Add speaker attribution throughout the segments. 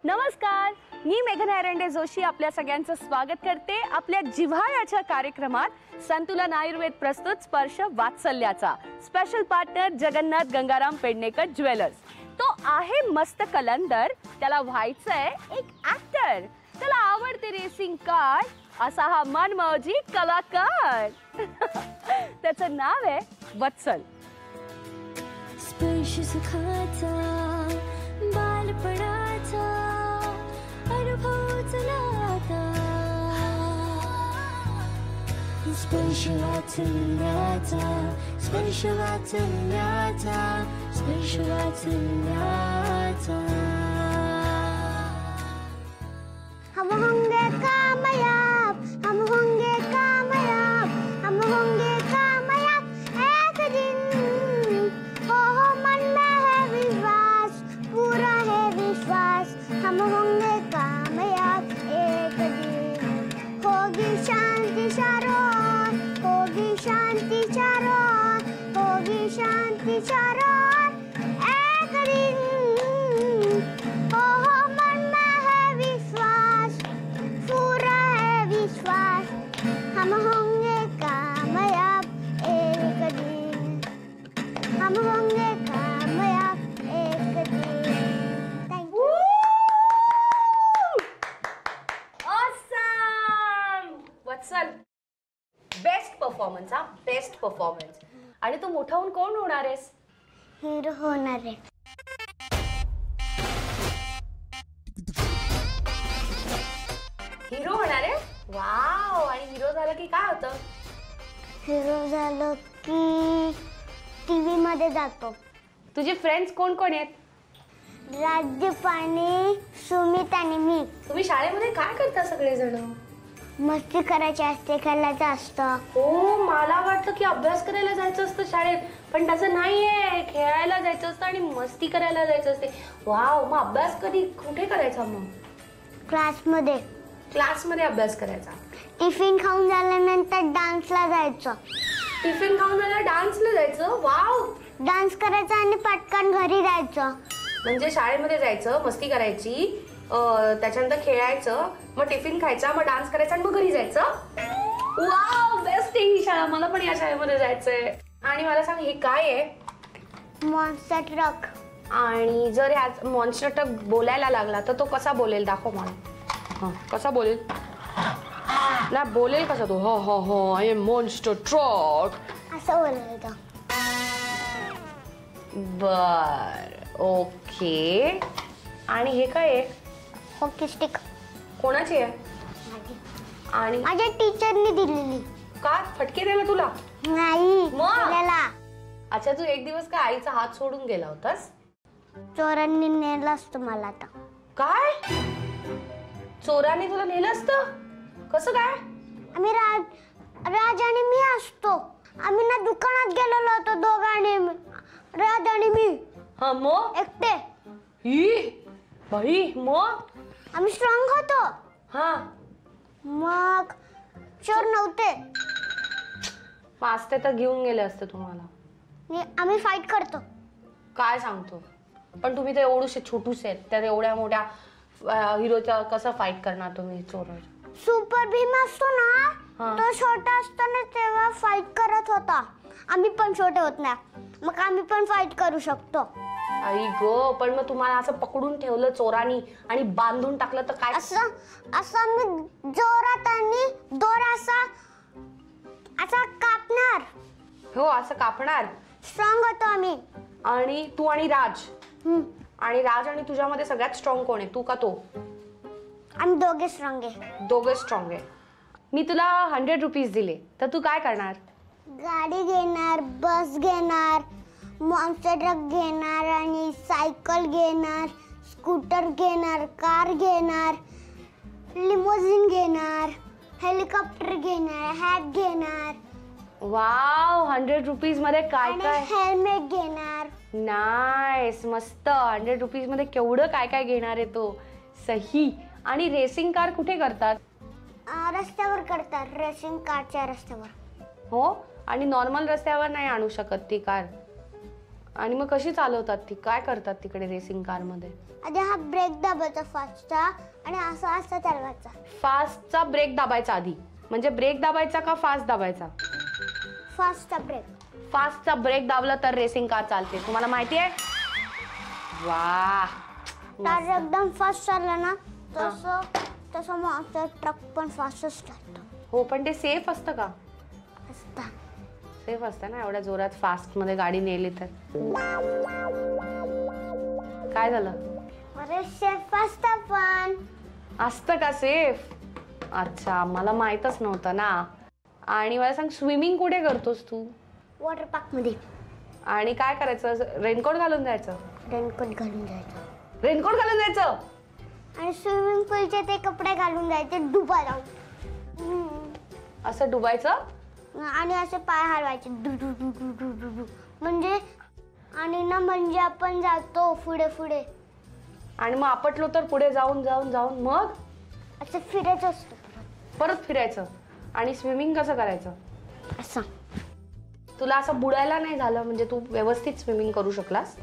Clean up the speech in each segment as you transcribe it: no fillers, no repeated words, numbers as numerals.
Speaker 1: नमस्कार, मी मेघना एरंडे जोशी आपल्या सगळ्यांचं स्वागत करते आपल्या जिव्हाळ्याच्या कार्यक्रमात संतुलन आयुर्वेद प्रस्तुत स्पर्श वात्सल्याचा। Special partner Jagannath Gangaram Pednekar jewellers. तो आहे मस्त कलंदर, त्याला व्हायचंय एक ऍक्टर, त्याला आवडते रेसिंग कार, असा हा मनमौजी कलाकार। त्याचं नाव आहे वत्सल।
Speaker 2: स्पर्श सुखाचा बालपणाचा अनुभव चलाता, स्पर्श वात्सल्याचा, स्पर्श वात्सल्याचा, स्पर्श वात्सल्याचा।
Speaker 3: हम होंगे कामयाब, हम होंगे कामयाब, हम होंगे कामयाब एक दिन। हो मन में है विश्वास, पूरा है विश्वास, हम होंगे कामयाब एक दिन। होगी शांति चारों, होगी शांति चारों, होगी शांति चारों एक दिन। हो मन में है विश्वास, पूरा है विश्वास, हम होंगे कामयाब एक दिन, हम होंगे कामयाब एक दिन। Thank you.
Speaker 1: Awesome Vatsal, best performance, हा बेस्ट परफॉर्मन्स। आणि तू मोठा होऊन कोण होणार आहेस?
Speaker 3: हीरो होणार आहे।
Speaker 1: हिरो होणार आहे? वाव! आणि हिरो झालं की काय होतं?
Speaker 3: हिरो झालं की टीव्ही मध्ये जातो।
Speaker 1: तुझे फ्रेंड्स कोण कोण आहेत?
Speaker 3: राजदीप आणि सुमित आणि मी।
Speaker 1: तुम्ही शाळेमध्ये काय करता सगळेजण?
Speaker 3: मस्ती करायची असते, खेळायचं असतं।
Speaker 1: हो, मला वाटलं की अभ्यास करायला जायचं असतं शाळेत, पण तसं नाहीये, खेळायला जायचं असतं आणि मस्ती करायला जायचं असते। वाव! मग अभ्यास कधी कुठे करायचा? मग
Speaker 3: क्लासमध्ये।
Speaker 1: क्लासमध्ये अभ्यास करायचा।
Speaker 3: टिफिन खाऊन झाल्यानंतर डान्सला जायचं।
Speaker 1: टिफिन खाऊन झालं डान्सला जायचं? वाव!
Speaker 3: डान्स करायचा आणि पटकन घरी जायचं।
Speaker 1: म्हणजे शाळेमध्ये जायचं, मस्ती करायची, त्याच्यानंतर खेळायचं, मग टिफिन खायचा, मग डान्स करायचा आणि मग घरी जायचं। वाव! बेस्ट आहे ही शाळा, मला पण या शाळेमध्ये जायचंय। आणि मला सांग, हे काय आहे?
Speaker 3: Monster truck.
Speaker 1: आणि जर ह्या मॉन्स्टर ट्रक बोलायला लागला तर तो कसा बोलेल? दाखव मला। हा, कसा बोलेल? ना बोलेल कसा तो? हो हो हो, आय एम मॉन्स्टर ट्रक
Speaker 3: असं बोलायचं।
Speaker 1: बर, ओके। आणि हे काय आहे?
Speaker 3: Hockey stick.
Speaker 1: कोणाची आहे? आणि
Speaker 3: माझ्या टीचरनी दिलेली।
Speaker 1: का फटके द्यायला तुला?
Speaker 3: नाही,
Speaker 1: मग?
Speaker 3: दिलेला।
Speaker 1: अच्छा, तू एक दिवस काय आईचा हात सोडून गेला होतास?
Speaker 3: चोरांनी नेलं असतं मला आता।
Speaker 1: काय? चोरांनी तुला नेलं असतं? कसं काय?
Speaker 3: आम्ही राज आणि मी असतो। आम्ही ना दुकानात गेलेलो होतो दोघांनी, राज आणि मी।
Speaker 1: हा, मग
Speaker 3: एकटे।
Speaker 1: ही बाई, मग
Speaker 3: आम्ही स्ट्रॉंग होतो।
Speaker 1: हा,
Speaker 3: मग चोर नव्हते।
Speaker 1: पाचते तर घेऊन गेले असते तुम्हाला।
Speaker 3: आम्ही फाईट करतो।
Speaker 1: काय सांगतो? पण तुम्ही तर एवढूशे छोटूसे आहेत, त्या एवढ्या मोठ्या हिरोच्या कसं फाईट करणार तुम्ही चोर?
Speaker 3: सुपर भीम असतो ना, तो छोटा असताना तेव्हा फाईट करत होता। आम्ही पण छोटे होत नाही, मग आम्ही पण फाईट करू शकतो।
Speaker 1: आई गो, पण मग तुम्हाला असं पकडून ठेवलं चोरांनी आणि बांधून टाकलं तर काय?
Speaker 3: असं मी जोरात आणि दोरा असा कापणार।
Speaker 1: हो, असं कापणार।
Speaker 3: स्ट्रॉंग होतो आम्ही।
Speaker 1: आणि तू आणि राज, आणि राज आणि तुझ्यामध्ये सगळ्यात स्ट्रॉंग कोण आहे, तू का तो?
Speaker 3: आम्ही दोघे स्ट्रॉंग आहे।
Speaker 1: दोघे स्ट्रॉंग आहे। मी तुला 100 रुपीज दिले तर तू काय करणार?
Speaker 3: गाडी घेणार, बस घेणार, मॉन्स्टर ट्रक घेणार आणि सायकल घेणार, स्कूटर घेणार, कार घेणार, लिमोजिन घेणार, हेलिकॉप्टर घेणार, हॅट घेणार।
Speaker 1: वाव! 100 रुपीज मध्ये काय काय?
Speaker 3: हेल्मेट घेणार।
Speaker 1: नाईस, मस्त। 100 रुपीज मध्ये केवढं काय काय घेणार आहे तो? सही। आणि रेसिंग कार कुठे करतात?
Speaker 3: रस्त्यावर करतात, रेसिंग कारच्या रस्त्यावर।
Speaker 1: हो, आणि नॉर्मल रस्त्यावर नाही आणू शकत ती कार? आणि मग कशी चालवतात ती, काय करतात तिकडे रेसिंग कार मध्ये?
Speaker 3: आधी हा ब्रेक दाबायचा फास्टचा आणि असा असा चालवायचा.
Speaker 1: फास्टचा ब्रेक दाबायचा आधी, म्हणजे ब्रेक दाबायचा का फास्ट दाबायचा?
Speaker 3: फास्टचा ब्रेक.
Speaker 1: फास्टचा ब्रेक दाबला तर रेसिंग कार चालते, तुम्हाला माहिती आहे? वा,
Speaker 3: तर एकदम फास्ट चालला ना तसं तसं मग ट्रक पण फास्टच चालतो.
Speaker 1: हो, पण ते सेफ असतं का?
Speaker 3: असता
Speaker 1: सेफ असतं ना, एवढ्या जोरात फास्ट मध्ये गाडी नेली तर? काय झालं?
Speaker 3: अरे सेफ असतं पण.
Speaker 1: असतं का सेफ? अच्छा, मला माहीतच नव्हतं ना. आणि मला सांग, स्विमिंग कुठे करतोस तू?
Speaker 3: वॉटर पार्क मध्ये.
Speaker 1: आणि काय करायचं? रेनकोट घालून जायचं?
Speaker 3: रेनकोट घालून जायचं.
Speaker 1: रेनकोट घालून जायचं
Speaker 3: आणि स्विमिंग पूलचे ते कपडे घालून जायचे डुबायला.
Speaker 1: असं डुबायचं
Speaker 3: आणि असे पाय हलवायचे डु डु डु डु डु डु डु. म्हणजे आणि ना म्हणजे आपण जातो पुढे पुढे
Speaker 1: आणि मग आपटलो तर पुढे जाऊन जाऊन जाऊन मग
Speaker 3: असं फिरायचं असतं
Speaker 1: परत फिरायचं. आणि स्विमिंग कसं करायचं?
Speaker 3: असं.
Speaker 1: तुला असं बुडायला नाही झालं? म्हणजे तू व्यवस्थित स्विमिंग करू शकलास?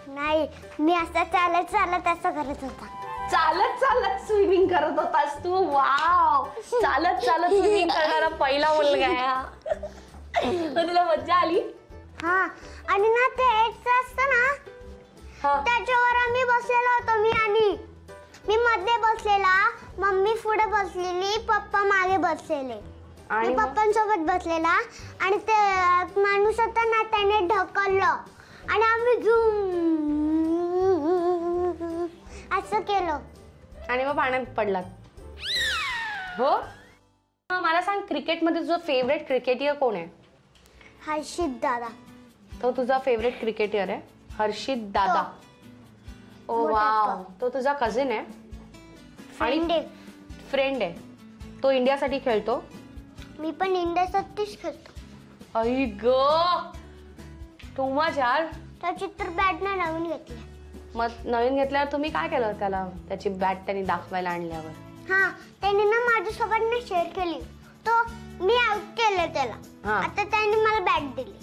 Speaker 3: नाही, मी असं चालत चालत असं करत होता.
Speaker 1: चालत चालत स्विमिंग करत होतास तू? वाव, चालत चालत स्विमिंग करणारा पहिला मुलगा आहे. तुला मज्जा आली?
Speaker 3: हा, आणि ना ते एक असतं ना त्याच्यावर आम्ही बसलेलो होतो. मी मध्ये बसलेला, मम्मी पुढे बसलेली, पप्पा मागे बसलेले. मी पप्पांसोबत बसलेला आणि ते माणूस होता ना त्याने ढकललं आणि आम्ही असं केलं
Speaker 1: आणि मग पाण्यात पडलात. हो, मला सांग, क्रिकेटमध्ये तुझा फेवरेट क्रिकेटर कोण आहे?
Speaker 3: हर्षित दादा.
Speaker 1: तो तुझा फेवरेट क्रिकेटर आहे? हर्षित दादा. ओ वाव, तो तुझा कझिन आहे? फ्रेंड आहे. तो इंडियासाठी खेळतो?
Speaker 3: मी पण इंडियासाठीच खेळतो.
Speaker 1: आई ग, तू मच यार.
Speaker 3: त्याची तर बॅट नाही नवीन घेतली.
Speaker 1: मग नवीन घेतल्यावर तुम्ही काय केलं त्याला? त्याची बॅट त्यांनी दाखवायला आणल्यावर?
Speaker 3: हा, त्याने ना माझ्यासोबत ना शेअर केली. तो मी आउट केलं त्याला. आता त्याने मला बॅट दिली.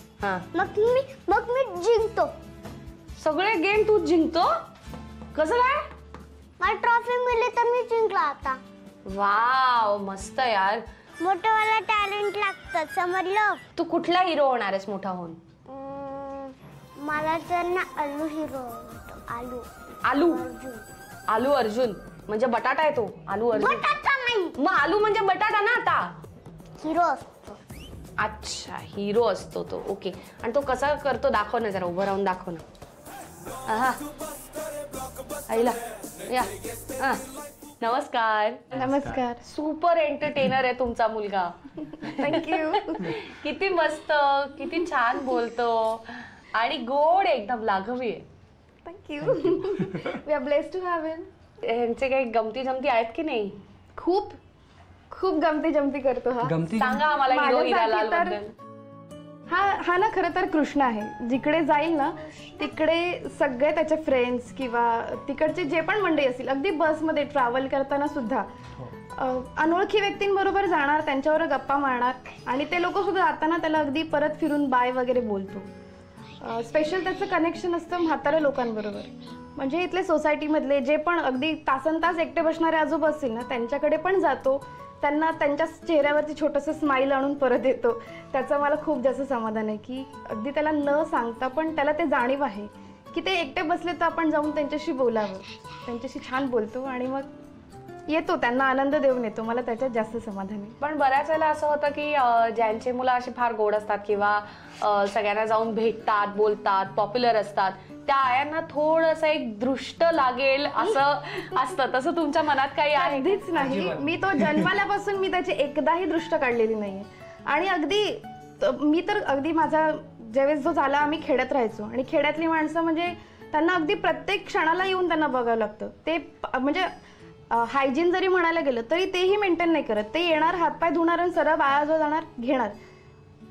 Speaker 3: मग मी जिंकतो.
Speaker 1: सगळे गेम तू जिंकतो? कसं काय?
Speaker 3: मला ट्रॉफी मिळली तर मी जिंकलो आता.
Speaker 1: वाव, मस्त यार.
Speaker 3: मोठंवाला टॅलेंट लागतं, समजलं?
Speaker 1: तू कुठला हिरो होणार आहेस मोठा होऊन?
Speaker 3: मला तर ना आलू हिरो होतो. आलू
Speaker 1: अर्जुन. आलू अर्जुन म्हणजे बटाटा आहे तो? आलू अर्जुन
Speaker 3: बटाटा नाही,
Speaker 1: मग आलू म्हणजे बटाटा ना. आता
Speaker 3: हिरो असतो.
Speaker 1: अच्छा, हिरो असतो तो. ओके. आणि तो कसा करतो दाखव ना जरा, उभं राहून दाखव ना. आईला या. नमस्कार.
Speaker 4: नमस्कार.
Speaker 1: सुपर एंटरटेनर आहे तुमचा मुलगा.
Speaker 4: थँक्यू.
Speaker 1: किती मस्त, किती छान बोलतो आणि गोड एकदम लाघवी आहे.
Speaker 4: Thank you. We are blessed to have him.
Speaker 1: ह्यांचे काही गमती जमती आहेत की नाही?
Speaker 4: खूप खूप गमती जमती करतो हा.
Speaker 1: सांगा आम्हाला हिरो हिरालाल बद्दल.
Speaker 4: हा ना खरं तर कृष्ण आहे. जिकडे जाईल ना तिकडे सगळे त्याचे फ्रेंड्स किंवा तिकडचे जे पण मंडळी असतील, अगदी बसमध्ये ट्रॅव्हल करताना सुद्धा अनोळखी व्यक्तींबरोबर जाणार, त्यांच्यावर गप्पा मारणार आणि ते लोक सुद्धा जाताना त्याला अगदी परत फिरून बाय वगैरे बोलतो. स्पेशल त्याचं कनेक्शन असतं म्हाताऱ्या लोकांबरोबर. म्हणजे इथले सोसायटीमधले जे पण अगदी तासनतास एकटे बसणारे आजोबा असतील ना त्यांच्याकडे पण जातो, त्यांना त्यांच्या चेहऱ्यावरती छोटंसं स्माईल आणून परत येतो. त्याचं मला खूप जास्त समाधान आहे की अगदी त्याला न सांगता पण त्याला ते जाणीव आहे की ते एकटे बसले तर आपण जाऊन त्यांच्याशी बोलावं. त्यांच्याशी छान बोलतो आणि मग येतो, त्यांना आनंद देऊन येतो. मला त्याच्यात जास्त समाधान आहे.
Speaker 1: पण बऱ्याच वेळेला असं होतं की ज्यांचे मुलं अशी फार गोड असतात किंवा सगळ्यांना जाऊन भेटतात, बोलतात, पॉप्युलर असतात, त्या आयांना थोडंसं एक दृष्ट लागेल असं असतं. तसं तुमच्या मनात काही आहे?
Speaker 4: अगदीच नाही. मी तो जन्माल्यापासून मी त्याची एकदाही दृष्ट काढलेली नाहीये. आणि अगदी मी तर अगदी माझा ज्यावेळेस जो झाला, आम्ही खेड्यात राहायचो आणि खेड्यातली माणसं म्हणजे त्यांना अगदी प्रत्येक क्षणाला येऊन त्यांना बघावं लागतं. ते म्हणजे हायजीन जरी म्हणायला गेलं तरी तेही मेंटेन नाही करत. ते येणार, हातपाय धुणार आणि सरळ बाळाजवळ जाणार, घेणार.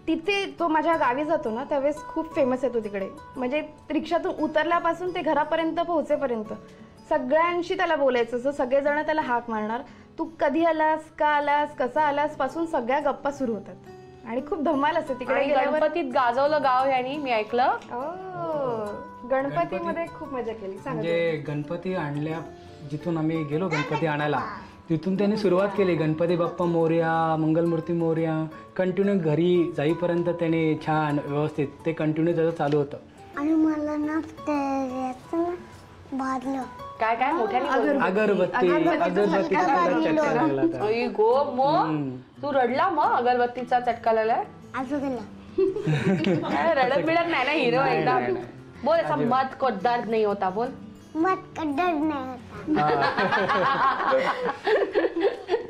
Speaker 4: तिथे तो माझ्या गावी जातो ना त्यावेळेस खूप फेमस आहे तो तिकडे. म्हणजे रिक्षातून उतरल्यापासून ते घरापर्यंत पोहोचेपर्यंत सगळ्यांशी त्याला बोलायचं असं. सगळेजण त्याला हाक मारणार. तू कधी आलास, का आलास, कसा आलास पासून सगळ्या गप्पा सुरू होतात आणि खूप धमाल असते तिकडे गेल्यावर.
Speaker 1: गणपतीत गाजवलं गाव यांनी, मी ऐकलं.
Speaker 4: गणपतीमध्ये खूप मजा केली. सांगा.
Speaker 5: म्हणजे गणपती आणल्या जिथून आम्ही गेलो गणपती आणायला तिथून त्यांनी सुरुवात केली, गणपती बाप्पा मोरया, मंगलमूर्ती मोरया, कंटिन्यू घरी जाईपर्यंत त्यांनी छान व्यवस्थित ते कंटिन्यू त्याचं चालू होतं.
Speaker 3: आणि मला ना ते याचं ना भाजलं.
Speaker 1: काय काय मोठ्याने बोल.
Speaker 5: अगरबत्तीचा चटका लागला होता.
Speaker 1: आई गो, मग तू रडला मग अगरबत्तीचा चटका लागलाय?
Speaker 3: असं केलं.
Speaker 1: रडत बिडत नाही ना हिरो एकदम. बोल असा मत को दर्द नाही होता बोल.
Speaker 3: मत कड्डर नाही होता.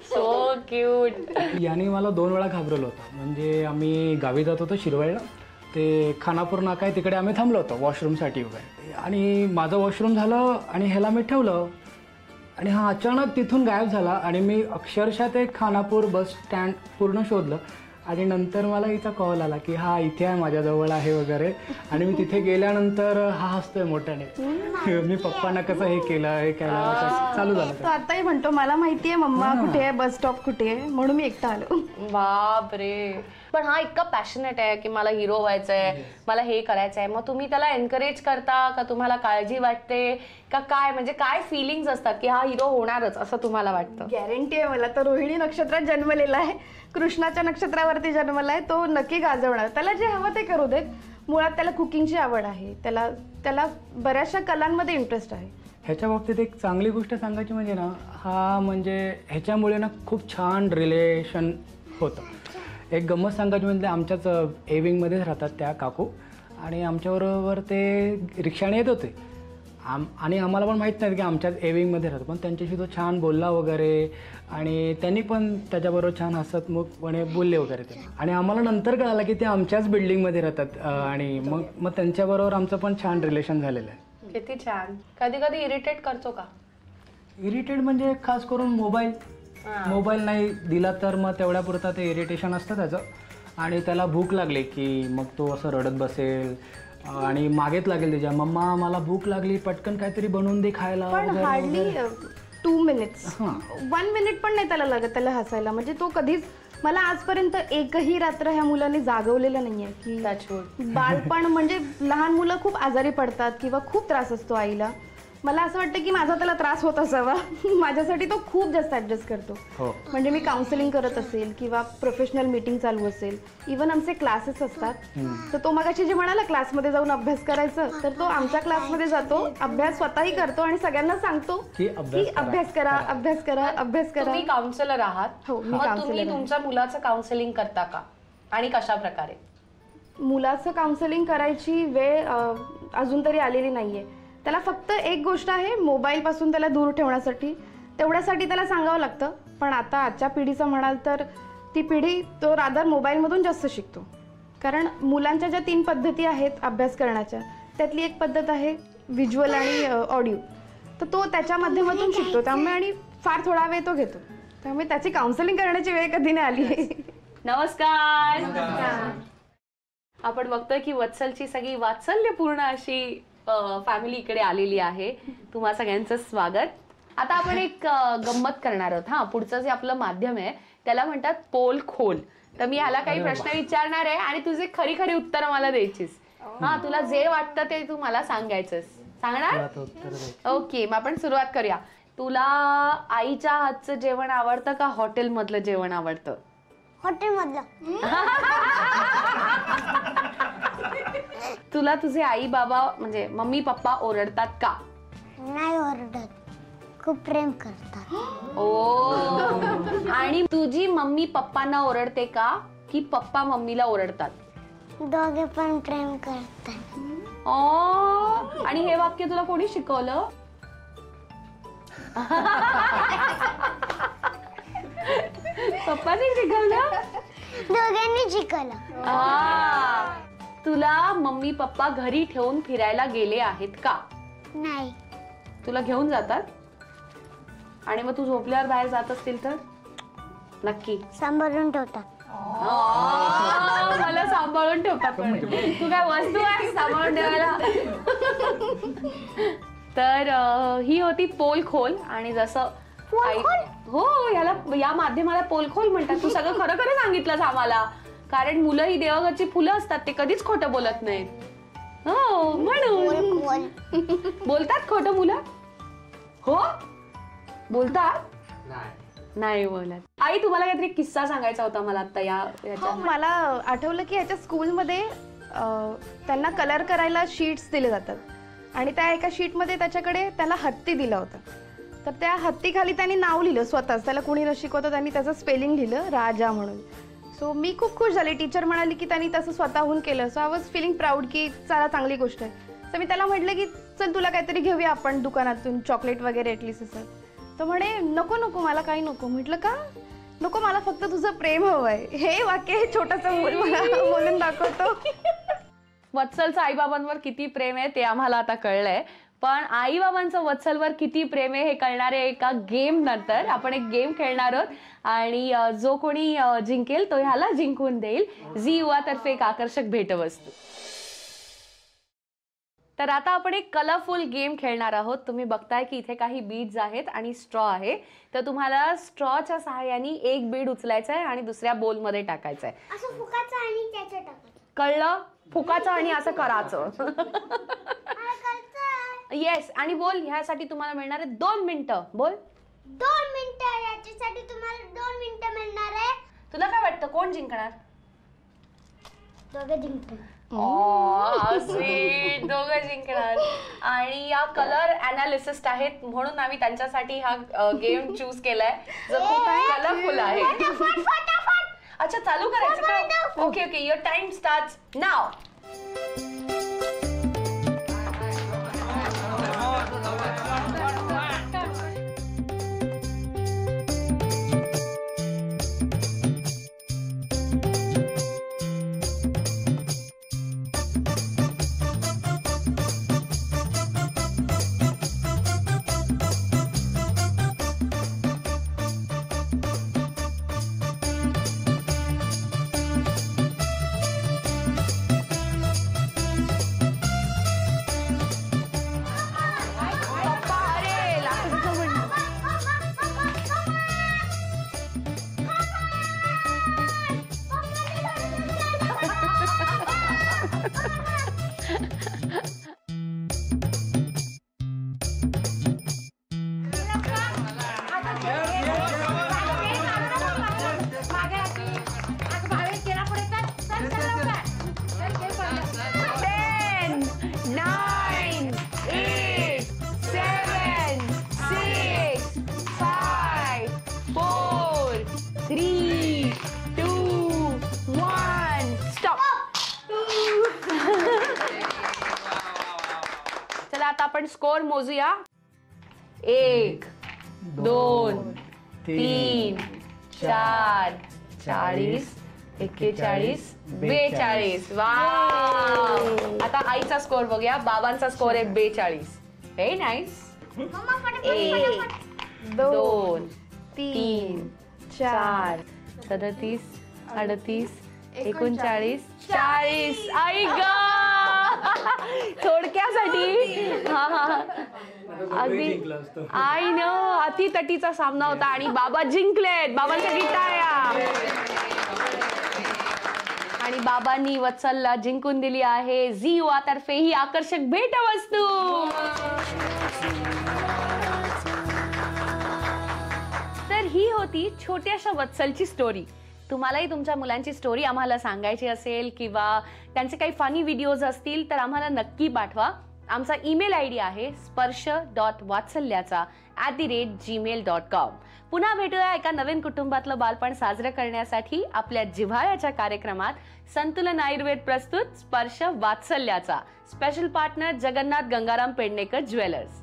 Speaker 1: So cute.
Speaker 5: याने मला 2 वेळा घाबरवलं होतं. म्हणजे आम्ही गावी जात होतो शिरवळला, ते खानापूर नाका आहे तिकडे आम्ही थांबलो होतो वॉशरूमसाठी वगैरे, आणि माझं वॉशरूम झालं आणि ह्याला मी ठेवलं आणि हा अचानक तिथून गायब झाला आणि मी अक्षरशः ते खानापूर बस स्टँड पूर्ण शोधलं आणि नंतर मला हिचा कॉल आला की हा इथे आहे, माझ्याजवळ आहे वगैरे, आणि मी तिथे गेल्यानंतर हा हसतोय मोठ्याने. मी पप्पांना कसं हे केलं हे केलं चालू झालं.
Speaker 4: तो आताही म्हणतो मला माहितीये मम्मा कुठे आहे, बस स्टॉप कुठे आहे, म्हणून मी एकटा आलो.
Speaker 1: बाप रे. पण हा इतका पॅशनेट आहे की मला हिरो व्हायचंय, मला हे करायचंय, मग तुम्ही त्याला एनकरेज करता का? तुम्हाला काळजी वाटते का काय? म्हणजे काय फिलिंग्स असतात की हा हिरो होणारच असं तुम्हाला वाटतं?
Speaker 4: गॅरंटी आहे मला. तर रोहिणी नक्षत्रात जन्मलेला आहे, कृष्णाच्या नक्षत्रावरती जन्मलाय, तो नक्की गाजवणार. त्याला जे हवं ते करू देत. मुळात त्याला कुकिंगची आवड आहे, त्याला बऱ्याचशा कलांमध्ये इंटरेस्ट आहे.
Speaker 5: ह्याच्या बाबतीत एक चांगली गोष्ट सांगायची म्हणजे ना, हा म्हणजे ह्याच्यामुळे ना खूप छान रिलेशन होतं. एक गंमत सांगायची म्हणजे आमच्याच एविंगमध्येच राहतात त्या काकू, आणि आमच्याबरोबर ते रिक्षाने येत होते आणि आम्हाला पण माहीत नाही की आमच्याच एविंगमध्ये राहतो, पण त्यांच्याशी तो छान बोलला वगैरे आणि त्यांनी पण त्याच्याबरोबर छान हसतमुखपणे बोलले वगैरे ते, आणि आम्हाला नंतर कळालं की ते आमच्याच बिल्डिंगमध्ये राहतात आणि मग त्यांच्याबरोबर आमचं पण छान रिलेशन झालेलं आहे.
Speaker 1: किती छान. कधी कधी इरिटेट करतो का?
Speaker 5: इरिटेट म्हणजे खास करून मोबाईल नाही दिला तर मग तेवढ्यापुरता ते इरिटेशन असतं त्याचं, आणि त्याला भूक लागली की मग तो असं रडत बसेल आणि मागेच लागेल त्याच्या, मम्मा मला भूक लागली, पटकन काहीतरी बनवून दे खायला.
Speaker 4: पण हार्डली 2 मिनिट्स 1 मिनिट पण नाही त्याला लागत त्याला हसायला. म्हणजे तो कधीच, मला आजपर्यंत एकही रात्र ह्या मुलांनी जागवलेलं नाहीये की बालपण म्हणजे लहान मुलं खूप आजारी पडतात किंवा खूप त्रास असतो आईला. मला असं वाटतं की माझा त्याला त्रास होत असावा. माझ्यासाठी तो खूप जास्त ऍडजस्ट करतो. म्हणजे मी काउन्सिलिंग करत असेल किंवा प्रोफेशनल मीटिंग चालू असेल, इव्हन आमचे क्लासेस असतात, तर तो मगाशी जे म्हणाला क्लासमध्ये जाऊन अभ्यास करायचं, तर तो आमच्या क्लासमध्ये जातो, अभ्यास स्वतःही करतो आणि सगळ्यांना सांगतो की अभ्यास करा, अभ्यास करा, अभ्यास करा.
Speaker 1: तुम्ही काउन्सिलर आहात?
Speaker 4: हो, मी
Speaker 1: मग
Speaker 4: काउन्सिलर
Speaker 1: तुम्ही
Speaker 4: आहे.
Speaker 1: तुमच्या मुलाचं काउन्सिलिंग करता का आणि कशा प्रकारे?
Speaker 4: मुलाचं काउन्सिलिंग करायची वेळ अजून तरी आलेली नाहीये. त्याला फक्त एक गोष्ट आहे, मोबाईलपासून त्याला दूर ठेवण्यासाठी, तेवढ्यासाठी त्याला सांगावं लागतं. पण आता आजच्या पिढीचं म्हणाल तर ती पिढी तो रादर मोबाईलमधून जास्त शिकतो. कारण मुलांच्या ज्या 3 पद्धती आहेत अभ्यास करण्याच्या, त्यातली एक पद्धत आहे व्हिज्युअल आणि ऑडिओ, तर तो त्याच्या माध्यमातून शिकतो. त्यामुळे आणि फार थोडा वेळ तो घेतो, त्यामुळे त्याची काउन्सिलिंग करण्याची वेळ कधी नाही आली.
Speaker 1: नमस्कार. आपण बघतोय की वत्सलची सगळी वात्सल्यपूर्ण अशी फॅमिली इकडे आलेली आहे. तुम्हा सगळ्यांचं स्वागत. आता आपण एक गंमत करणार आहोत. हा, पुढचं जे आपलं माध्यम आहे त्याला म्हणतात पोल खोल. तर मी ह्याला काही प्रश्न विचारणार आहे आणि तुझे खरी खरी उत्तर मला द्यायचीस. हा, तुला जे वाटतं ते तू मला सांगायचंस. सांगणार? ओके, मग आपण सुरुवात करूया. तुला आईच्या हातचं जेवण आवडतं का हॉटेल मधलं जेवण आवडतं?
Speaker 3: हॉटेलमधलं.
Speaker 1: तुला तुझे आई बाबा म्हणजे मम्मी पप्पा ओरडतात का?
Speaker 3: नाही ओरडत, खूप प्रेम करतात.
Speaker 1: ओ. आणि तुझी मम्मी पप्पांना ओरडते का की पप्पा मम्मीला ओरडतात?
Speaker 3: दोघे पण प्रेम करतात.
Speaker 1: ओ. आणि हे वाक्य तुला कोणी शिकवलं? पप्पाने शिकवलं?
Speaker 3: दोघांनी शिकवलं.
Speaker 1: तुला मम्मी पप्पा घरी ठेवून फिरायला गेले आहेत का?
Speaker 3: नाही.
Speaker 1: तुला घेऊन जातात? आणि मग तू झोपल्यावर बाहेर जात असतील तर? नक्की
Speaker 3: सांभाळून ठेवतात.
Speaker 1: मला सांभाळून ठेवतात. तू काय वस्तू आहे सांभाळून ठेवायला? तर ही होती पोल खोल. आणि जसं हो, या माध्यमाला पोलखोल म्हणतात. तू सगळं खरं खरं सांगितलंस आम्हाला, कारण मुलं ही देवघरची फुलं असतात, ते कधीच खोटं बोलत नाहीत. हो म्हणून
Speaker 3: बोल.
Speaker 1: बोलतात खोटं मुलं? हो बोलतात? नाही बोलत. आई तुम्हाला काहीतरी किस्सा सांगायचा होता मला आता
Speaker 4: हो, मला आठवलं की ह्याच्या स्कूलमध्ये त्यांना कलर करायला शीट्स दिले जातात आणि त्या एका शीटमध्ये त्याच्याकडे त्याला हत्ती दिला होता. तर त्या हत्तीखाली त्यांनी नाव लिहिलं स्वतःच, त्याला कुणी न शिकवतं त्यांनी त्याचं स्पेलिंग लिहिलं राजा म्हणून. सो मी खूप खुश झाले. टीचर म्हणाली की त्यांनी तसं स्वतःहून केलं. So I was feeling proud की चला चांगली गोष्ट आहे. तर मी त्याला म्हटलं की चल तुला काहीतरी घेऊया आपण दुकानातून, चॉकलेट वगैरे ॲटलिस्ट असं. तर म्हणे नको नको मला काही नको. म्हटलं का नको, मला फक्त तुझं प्रेम हवंय. हे वाक्य हे छोटंसं मूल मला बोलून दाखवतो.
Speaker 1: वत्सलचं आईबाबांवर किती प्रेम आहे ते आम्हाला आता कळलंय, पण आईबाबांचं वत्सलवर किती प्रेम आहे हे कळणारे एका गेम नंतर. आपण एक गेम खेळणार आहोत आणि जो कोणी जिंकेल तो ह्याला जिंकून देईल झी युवा तर्फे एक आकर्षक भेटवस्तू. तर आता आपण एक कलरफुल गेम खेळणार आहोत. तुम्ही बघताय की इथे काही बीड्स आहेत आणि स्ट्रॉ आहे. तर तुम्हाला स्ट्रॉच्या सहाय्याने एक बीड उचलायचं आहे आणि दुसऱ्या बोलमध्ये टाकायचं आहे.
Speaker 3: असं फुकाचं आणि त्याच्यात टाकायचं.
Speaker 1: कळलं? फुकाचं आणि असं करायचं. येस. आणि बोल ह्यासाठी तुम्हाला मिळणार आहे 2 मिनिटं. बोल.
Speaker 3: 2 मिनिटं. याच्यासाठी तुम्हाला 2 मिनिटं मिळणार आहे.
Speaker 1: तुला काय वाटतं कोण जिंकणार?
Speaker 3: दोघे जिंकतो.
Speaker 1: स्वीट. दोघं जिंकणार. आणि या कलर अनालिसिस्ट आहेत म्हणून आम्ही त्यांच्यासाठी हा गेम चूज केलाय जो खूप कलरफुल आहे. अच्छा चालू करायचं का? Okay okay. Your time starts now. आता आपण स्कोर मोजूया. 1 2 3 4 40 41 42. वाव. आता आईचा स्कोर बघूया. बाबांचा स्कोर आहे 42. Very nice. 1 2 3 4 37 38 39 40. आई ग थोडक्यासाठी. हा हा अगदी आई न अति तटीचा सामना होता आणि बाबा जिंकलेत. बाबांच्या टाळ्या. आणि बाबांनी वत्सलला जिंकून दिली आहे झी युवा तर्फे ही आकर्षक भेटवस्तू. तर ही होती छोट्याशा वत्सलची स्टोरी. तुम्हालाही तुमच्या मुलांची स्टोरी आम्हाला सांगायची असेल किंवा त्यांचे काही फनी व्हिडिओज असतील तर आम्हाला नक्की पाठवा. आमचा ईमेल आयडी आहे sparsh.vatsalyacha@gmail.com. पुन्हा भेटूया एका नवीन कुटुंबातलं बालपण साजरं करण्यासाठी आपल्या जिव्हाळ्याच्या कार्यक्रमात. संतुलन आयुर्वेद प्रस्तुत स्पर्श वात्सल्याचा. Special partner Jagannath Gangaram Pednekar jewellers.